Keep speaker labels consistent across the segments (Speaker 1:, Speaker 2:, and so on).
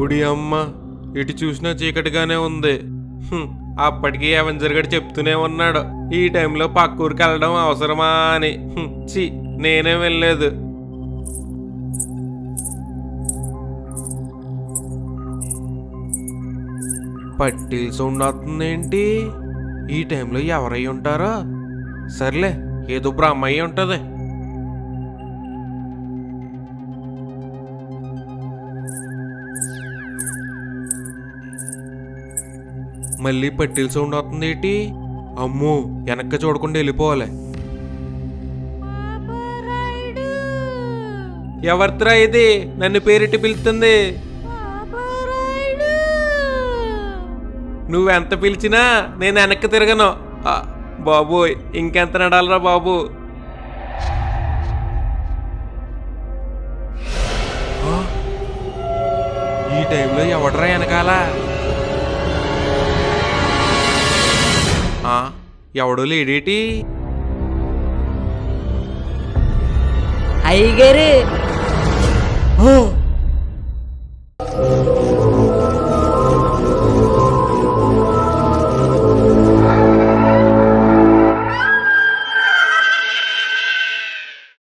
Speaker 1: ఉడి అమ్మ, ఇటు చూసినా చీకటిగానే ఉంది. అప్పటికి అవెంజర్ గడు చెప్తూనే ఉన్నాడు, ఈ టైంలో పక్కూరికి వెళ్ళడం అవసరమా అని. చి, నేనే వెళ్ళలేదు. పట్టీలు సౌండ్ వస్తుందేంటి? ఈ టైంలో ఎవరై ఉంటారో? సర్లే, ఏదో బ్రహ్మయ్య ఉంటది. మళ్ళీ పట్టీల సౌండ్ వస్తుంది ఏంటి? అమ్మో, వెనక్కి చూడకుండా వెళ్ళిపోవాలి. ఎవరిత్రా ఇది నన్ను పేరెట్టి పిలుస్తుంది? నువ్వెంత పిలిచినా నేను వెనక్కి తిరగను. బాబోయ్, ఇంకెంత నడాలరా బాబు. ఈ టైంలో ఎవడరా వెనకాల? ఎవడో లేడేటి?
Speaker 2: అయ్యగారు,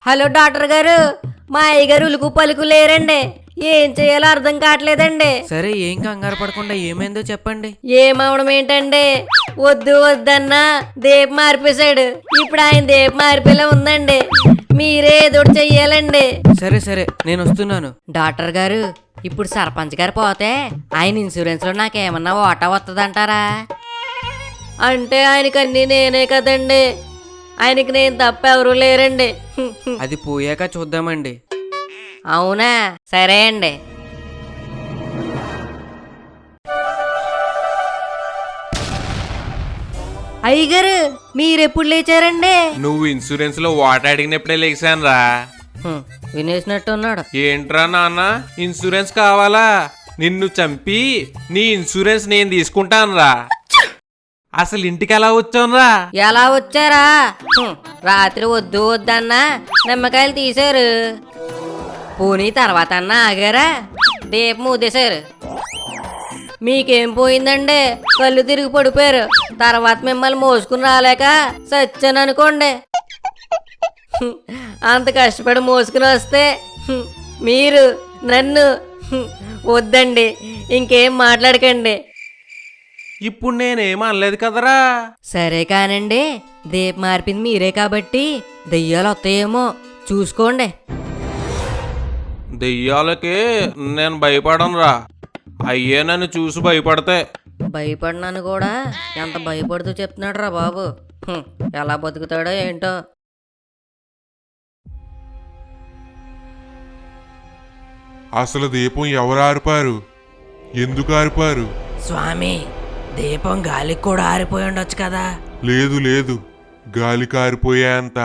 Speaker 2: హలో డాక్టర్ గారు, మా అయ్యగారు ఉలుకు పలుకు లేరండి. ఏం చేయాలో అర్థం కావట్లేదండి.
Speaker 3: సరే, ఏం కంగారు పడకుండా ఏమైందో చెప్పండి.
Speaker 2: ఏమవడం ఏంటండి? వద్దు వద్దన్నా దేపు మారిపేశాడు. ఇప్పుడు ఆయన దేపు మారిపోయేలా ఉందండి. మీరే ఏదో చెయ్యాలండి.
Speaker 3: సరే సరే, నేను వస్తున్నాను.
Speaker 2: డాక్టర్ గారు, ఇప్పుడు సర్పంచ్ గారు పోతే ఆయన ఇన్సూరెన్స్ లో నాకేమన్నా వాటా వస్తుందంటారా? అంటే ఆయనకి అన్నీ నేనే కదండి. ఆయనకి నేను తప్ప ఎవరూ లేరండి.
Speaker 3: అది పోయాక చూద్దామండి.
Speaker 2: అవునా, సరే అండి. అయ్యగారు, మీరెప్పుడు లేచారండి?
Speaker 1: నువ్వు ఇన్సూరెన్స్ లో వాట అడిగినప్పుడే లేచాను రా.
Speaker 2: వినేసినట్టు ఉన్నాడు.
Speaker 1: ఏంట్రా నాన్న, ఇన్సూరెన్స్ కావాలా? నిన్ను చంపి నీ ఇన్సూరెన్స్ నేను తీసుకుంటాను రా. అసలు ఇంటికి ఎలా వచ్చానురా?
Speaker 2: ఎలా వచ్చారా? రాత్రి వద్దు వద్దన్నా నిమ్మకాయలు తీశారు. పోనీ తర్వాత అన్నా ఆగారా? దీపం ఊదేశారు. మీకేం పోయిందండి? కళ్ళు తిరిగి పడిపోయారు. తర్వాత మిమ్మల్ని మోసుకుని రాలేక సచ్చాను అనుకోండి. అంత కష్టపడి మోసుకుని వస్తే మీరు నన్ను వద్దండి, ఇంకేం మాట్లాడకండి.
Speaker 1: ఇప్పుడు నేనేం అనలేదు కదరా.
Speaker 2: సరే కానండి, దీపం మార్పింది మీరే కాబట్టి దెయ్యాలు వస్తాయేమో చూసుకోండి.
Speaker 1: దెయ్యాలకి నేను భయపడను రా. అయ్యే నన్ను చూసి భయపడతాయి.
Speaker 2: భయపడినాను కూడా ఎంత భయపడుతూ చెప్తున్నాడు రా బాబు. ఎలా బతుకుతాడో ఏంటో.
Speaker 4: అసలు దీపం ఎవరు ఆరిపారు? ఎందుకు ఆరిపారు?
Speaker 3: స్వామి, దీపం గాలికి కూడా ఆరిపోయి ఉండొచ్చు కదా.
Speaker 4: లేదు లేదు, గాలి కారిపోయేంత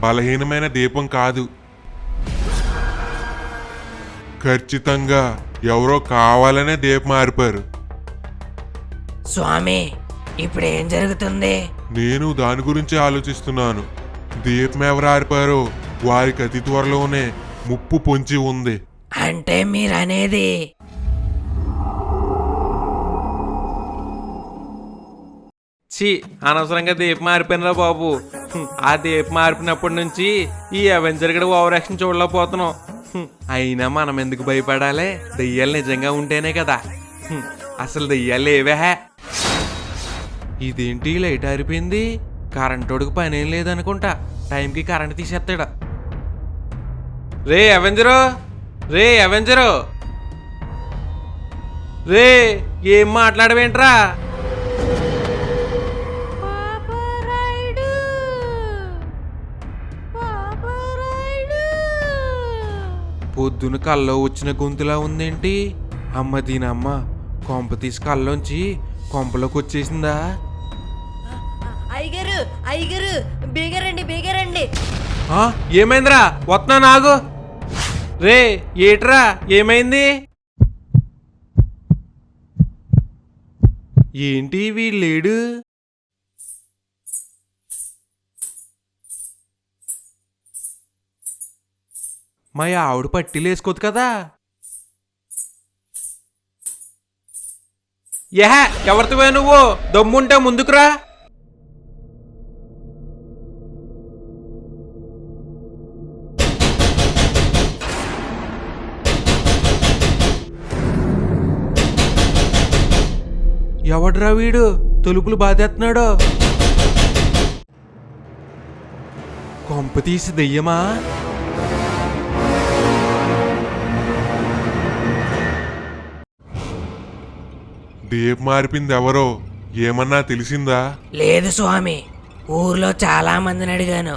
Speaker 4: బలహీనమైన దీపం కాదు. ఖచ్చితంగా ఎవరో కావాలనే దీపం ఆరిపారు.
Speaker 3: స్వామి, ఇప్పుడు ఏం జరుగుతుంది?
Speaker 4: నేను దాని గురించి ఆలోచిస్తున్నాను. దీపం ఎవరు ఆరిపారో వారికి అతి త్వరలోనే ముప్పు పొంచి ఉంది.
Speaker 3: అంటే మీరనేది?
Speaker 1: ఛీ, అనవసరంగా దీపం మారిపోయినరా బాబు. ఆ దీపం మారిపోయినప్పటి నుంచి ఈ అవెంజర్ గడు ఓవర్ యాక్షన్ చూడలేకపోతున్నాం. అయినా మనం ఎందుకు భయపడాలి? దెయ్యాలు నిజంగా ఉంటేనే కదా. అసలు దెయ్యాలు ఏవే. ఇదేంటి లైట్ ఆరిపోయింది? కరెంటోడికి పనేం లేదనుకుంటా. టైంకి కరెంట్ తీసేస్తాడు. రే అవెంజరు, రే అవెంజరు, రే ఏం మాట్లాడవేంట్రా? పొద్దున కల్లో వచ్చిన గొంతులా ఉందేంటి? అమ్మ దీనమ్మ, కొంప తీసి కల్లోంచి కొంపలోకి వచ్చేసిందా?
Speaker 2: అయ్యగారు, అయ్యగారు, బీగరండి బీగరండి.
Speaker 1: ఏమైందిరా? వస్తున్నా నాగు. రే ఏట్రా, ఏమైంది? ఏంటి వీళ్ళేడు? మా ఆవిడ పట్టీలు వేసుకోదు కదా. యహ ఎవరితోవే నువ్వు దమ్ముంటే ముందుకురా. ఎవడ్రా వీడు తలుపులు బాధేస్తున్నాడు? కొంప తీసి దెయ్యమా?
Speaker 4: దీపం మార్పింది ఎవరో ఏమన్నా తెలిసిందా?
Speaker 3: లేదు స్వామి, ఊర్లో చాలా మందిని అడిగాను,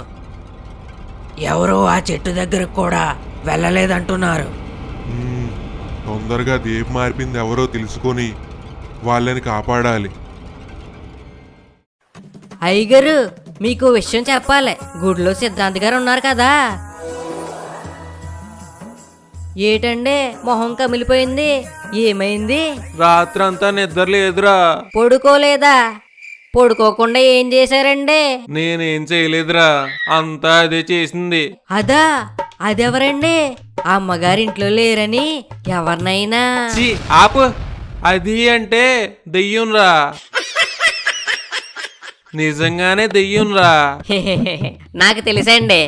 Speaker 3: ఎవరో ఆ చెట్టు దగ్గరకు కూడా వెళ్ళలేదంటున్నారు.
Speaker 4: తొందరగా దీపం మార్పింది ఎవరో తెలుసుకొని వాళ్ళని కాపాడాలి.
Speaker 2: అయ్యగారు మీకు విషయం చెప్పాలి. గుడిలో సిద్ధాంతి గారు ఉన్నారు కదా. ఏటండే మొహం కమిలిపోయింది, ఏమైంది?
Speaker 1: రాత్రంతా నిద్ర లేదురా.
Speaker 2: పడుకోలేదా? పడుకోకుండా ఏం చేశారండి?
Speaker 1: నేనేం చేయలేదురా, అంతా అదే చేసింది.
Speaker 2: అదా, అదెవరండి? అమ్మగారింట్లో లేరని ఎవరినైనా
Speaker 1: ఛీ, ఆపు. అది అంటే దెయ్యంరా, నిజంగానే దెయ్యంరా.
Speaker 2: నాకు తెలుసండి.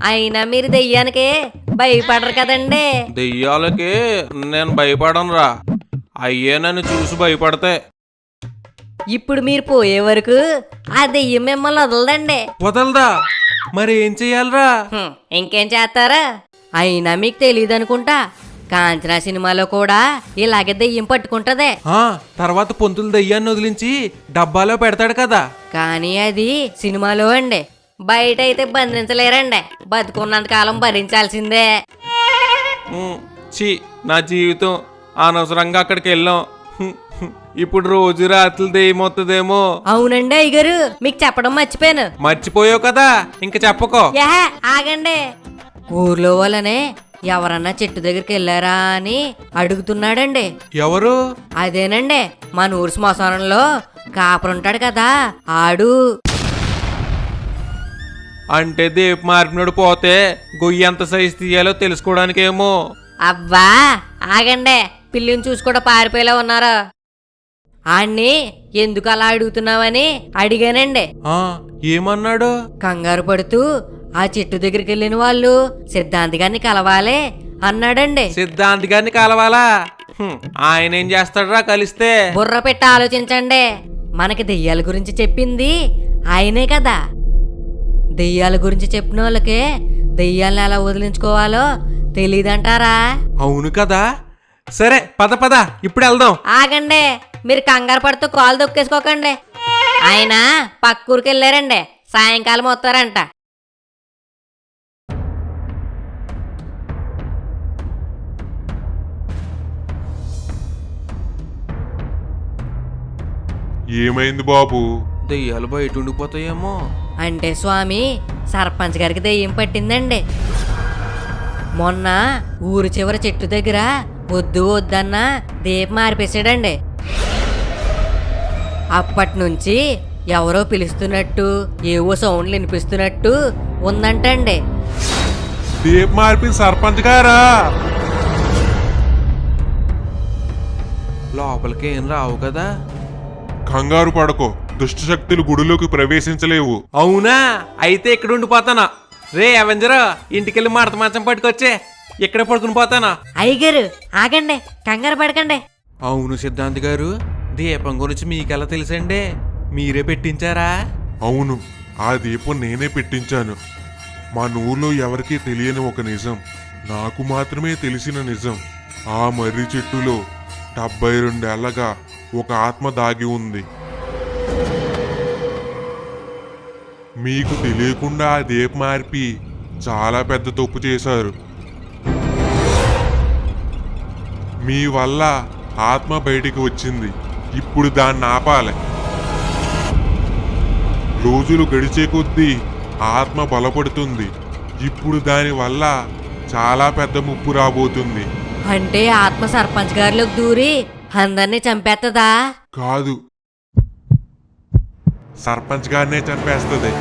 Speaker 2: అయినా మీరు దెయ్యానికి భయపడరు కదండి.
Speaker 1: దెయ్యాలకి నేను భయపడనురా, అయ్యే నన్ను చూసి భయపడతాయి.
Speaker 2: ఇప్పుడు మీరు పోయే వరకు ఆ దెయ్యం మిమ్మల్ని వదలదండి.
Speaker 1: వదలదా? మరి ఏం చెయ్యాలరా?
Speaker 2: ఇంకేం చేస్తారా? అయినా మీకు తెలియదు అనుకుంటా, కాంచనా సినిమాలో కూడా ఇలాగే దెయ్యం పట్టుకుంటదే.
Speaker 1: తర్వాత పొంతులు దెయ్యాన్ని వదిలించి డబ్బాలో పెడతాడు కదా.
Speaker 2: కానీ అది సినిమాలో అండి, బయట అయితే బంధించలేరండి. బతుకున్నంత కాలం భరించాల్సిందే.
Speaker 1: ఛీ, నా జీవితం అనవసరంగా అక్కడికి వెళ్ళాం. ఇప్పుడు రోజు రాత్రులు దెయ్యం వస్తుందేమో.
Speaker 2: అవునండి అయ్యగారు, మీకు చెప్పడం మర్చిపోయాను.
Speaker 1: మర్చిపోయావు కదా, ఇంక చెప్పకో.
Speaker 2: యహ ఆగండి. ఊర్లో వాళ్ళనే ఎవరన్నా చెట్టు దగ్గరికి వెళ్ళారా అని అడుగుతున్నాడండి.
Speaker 1: ఎవరు?
Speaker 2: అదేనండి మన ఊరు శ్మశానంలో కాపరుంటాడు కదా, ఆడు.
Speaker 1: అంటే దీప మార్పినోడు పోతే గొయ్యి ఎంత సైజు తీయాలో తెలుసుకోవడానికేమో.
Speaker 2: అబ్బా ఆగండి, పిల్లిని చూసి కూడా పారిపోయేలా ఉన్నారు. ఆణ్ణి ఎందుకు అలా అడుగుతున్నావని అడిగానండి.
Speaker 1: ఏమన్నాడు?
Speaker 2: కంగారు పడుతూ ఆ చెట్టు దగ్గరికి వెళ్ళిన వాళ్ళు సిద్ధాంతి గారిని కలవాలి అన్నాడండి.
Speaker 1: సిద్ధాంతి గారిని కలవాలా? ఆయన ఏం చేస్తాడురా కలిస్తే?
Speaker 2: బుర్ర పెట్టి ఆలోచించండి. మనకి దెయ్యాల గురించి చెప్పింది ఆయనే కదా. దెయ్యాల గురించి చెప్పిన వాళ్ళకే దెయ్యాలను ఎలా వదిలించుకోవాలో తెలీదంటారా?
Speaker 1: అవును కదా. సరే పద పద, ఇప్పుడు వెళ్దాం.
Speaker 2: ఆగండి, మీరు కంగారు పడుతూ కాలు దొక్కేసుకోకండి. ఆయన పక్కూరికి వెళ్ళారండి, సాయంకాలం వస్తారంట.
Speaker 4: ఏమైంది బాబు?
Speaker 1: దెయ్యాలు బయట ఉండిపోతాయేమో.
Speaker 2: అంటే స్వామి, సర్పంచ్ గారికి దెయ్యం పట్టిందండి. మొన్న ఊరు చివరి చెట్టు దగ్గర వద్దు వద్దన్న దీపం మారిపేసాడండి. అప్పటి నుంచి ఎవరో పిలుస్తున్నట్టు, ఏవో సౌండ్లు వినిపిస్తున్నట్టు ఉందంటండి.
Speaker 4: దీపం మార్పింది సర్పంచ్ గారా?
Speaker 1: లోపలికి ఏం రావు కదా.
Speaker 4: కంగారు పడకో, దుష్టశక్తులు గుడిలోకి ప్రవేశించలేవు.
Speaker 1: అవునా? అయితే ఇక్కడ ఉండిపోతానా. రే అవెంజరా, ఇంటికెళ్ళి మడత మంచం పట్టుకొచ్చే, ఇక్కడ పడుకుని పోతానా.
Speaker 2: అయ్యగారు ఆగండి, కంగారు పడకండి.
Speaker 1: అవును సిద్ధాంతి గారు, దీపం గురించి మీకెలా తెలుసండి? మీరే పెట్టించారా?
Speaker 4: అవును, ఆ దీపం నేనే పెట్టించాను. మా ఊర్లో ఎవరికీ తెలియని ఒక నిజం, నాకు మాత్రమే తెలిసిన నిజం. ఆ మర్రి చెట్టులో 72 ఏళ్లగా ఒక ఆత్మ దాగి ఉంది. మీకు తెలియకుండా ఆ దీపం మార్పి చాలా పెద్ద తప్పు చేశారు. మీ వల్ల ఆత్మ బయటికి వచ్చింది. ఇప్పుడు దాన్ని ఆపాలి. రోజులు గడిచే కొద్దీ ఆత్మ బలపడుతుంది. ఇప్పుడు దాని వల్ల చాలా పెద్ద ముప్పు రాబోతుంది.
Speaker 2: అంటే ఆత్మ సర్పంచ్ గారిలోకి దూరి అందరినీ చంపేస్తుందా?
Speaker 4: కాదు, సర్పంచ్ గారినే చంపేస్తుంది.